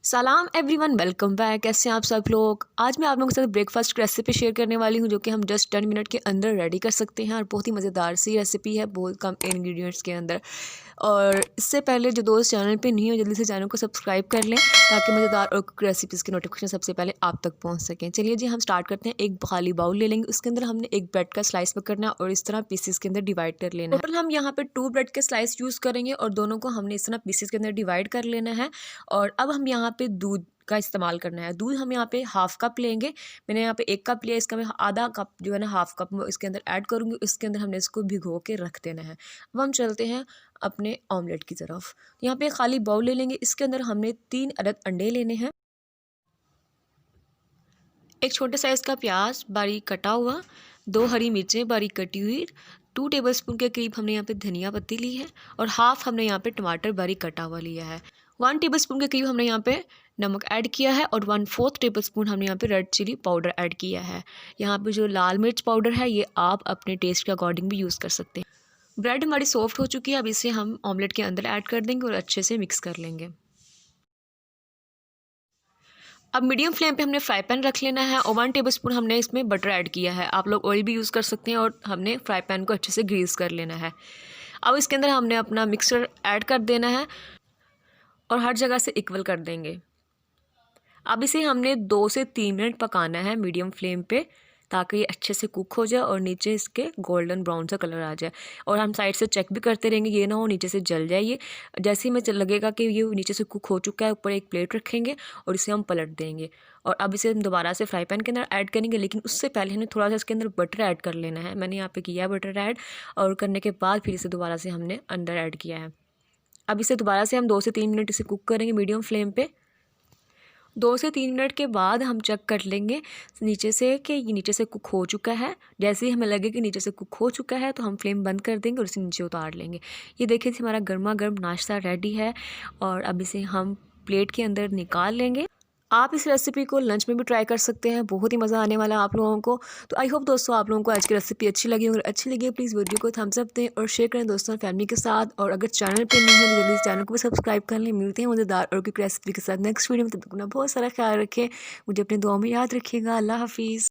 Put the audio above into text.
सलाम everyone, welcome back. कैसे हैं आप सब लोग। आज मैं आप लोगों के साथ ब्रेकफास्ट की रेसिपी शेयर करने वाली हूं जो कि हम जस्ट 10 मिनट के अंदर रेडी कर सकते हैं और बहुत ही मज़ेदार सी रेसिपी है, बहुत कम इंग्रेडिएंट्स के अंदर। और इससे पहले जो दोस्त चैनल पे नहीं हो, जल्दी से चैनल को सब्सक्राइब कर लें ताकि मज़ेदार और रेसिपीज़ की नोटिफिकेशन सबसे पहले आप तक पहुंच सकें। चलिए जी, हम स्टार्ट करते हैं। एक खाली बाउल ले लेंगे, उसके अंदर हमने एक ब्रेड का स्लाइस पकड़ना है और इस तरह पीसेस के अंदर डिवाइड कर लेना है। टोटल हम यहाँ पे 2 ब्रेड के स्लाइस यूज़ करेंगे और दोनों को हमने इस तरह पीसेस के अंदर डिवाइड कर लेना है। और अब हम यहाँ पे दूध का इस्तेमाल करना है। दूध हम यहाँ पे हाफ़ कप लेंगे। मैंने यहाँ पे 1 कप लिया, इसका मैं आधा कप जो है ना हाफ़ कप मैं इसके अंदर ऐड करूँगी। इसके अंदर हमने इसको भिगो के रख देना है। अब हम चलते हैं अपने ऑमलेट की तरफ। यहाँ पे खाली बाउल ले लेंगे, इसके अंदर हमने 3 अदद अंडे लेने हैं, एक छोटे साइज़ का प्याज बारीक कटा हुआ, 2 हरी मिर्चें बारीक कटी हुई, 2 टेबलस्पून के करीब हमने यहाँ पे धनिया पत्ती ली है और हाफ़ हमने यहाँ पे टमाटर बारीक कटा हुआ लिया है। 1 टेबलस्पून के करीब हमने यहाँ पे नमक ऐड किया है और 1/4 टेबलस्पून हमने यहाँ पे रेड चिली पाउडर ऐड किया है। यहाँ पे जो लाल मिर्च पाउडर है ये आप अपने टेस्ट के अकॉर्डिंग भी यूज़ कर सकते हैं। ब्रेड हमारी सॉफ्ट हो चुकी है, अब इसे हम ऑमलेट के अंदर ऐड कर देंगे और अच्छे से मिक्स कर लेंगे। अब मीडियम फ्लेम पे हमने फ्राई पैन रख लेना है और 1 टेबलस्पून हमने इसमें बटर ऐड किया है। आप लोग ऑयल भी यूज़ कर सकते हैं और हमने फ्राई पैन को अच्छे से ग्रीस कर लेना है। अब इसके अंदर हमने अपना मिक्सचर ऐड कर देना है और हर जगह से इक्वल कर देंगे। अब इसे हमने 2 से 3 मिनट पकाना है मीडियम फ्लेम पे ताकि ये अच्छे से कुक हो जाए और नीचे इसके गोल्डन ब्राउन सा कलर आ जाए। और हम साइड से चेक भी करते रहेंगे, ये ना हो नीचे से जल जाए। ये जैसे ही हमें लगेगा कि ये नीचे से कुक हो चुका है, ऊपर एक प्लेट रखेंगे और इसे हम पलट देंगे। और अब इसे हम दोबारा से फ्राई पैन के अंदर ऐड करेंगे, लेकिन उससे पहले हमें थोड़ा सा इसके अंदर बटर ऐड कर लेना है। मैंने यहाँ पे किया है बटर ऐड और करने के बाद फिर इसे दोबारा से हमने अंदर ऐड किया है। अब इसे दोबारा से हम 2 से 3 मिनट इसे कुक करेंगे मीडियम फ्लेम पे। 2 से 3 मिनट के बाद हम चेक कर लेंगे नीचे से कि ये नीचे से कुक हो चुका है। जैसे ही हमें लगे कि नीचे से कुक हो चुका है तो हम फ्लेम बंद कर देंगे और इसे नीचे उतार लेंगे। ये देखिए हमारा गर्मा गर्म नाश्ता रेडी है और अब इसे हम प्लेट के अंदर निकाल लेंगे। आप इस रेसिपी को लंच में भी ट्राई कर सकते हैं, बहुत ही मज़ा आने वाला है आप लोगों को। तो आई होप दोस्तों आप लोगों को आज की रेसिपी अच्छी लगी। अगर अच्छी लगी है प्लीज़ वीडियो को थम्स अप दें और शेयर करें दोस्तों और फैमिली के साथ। और अगर चैनल पे नहीं है तो जल्दी से चैनल को भी सब्सक्राइब कर लें। मिलते हैं मज़ेदार और क्विक रेसिपी के साथ नेक्स्ट वीडियो में। तब तक अपना बहुत सारा ख्याल रखें, मुझे अपने दुआ में याद रखिएगा। अल्लाह हाफिज़।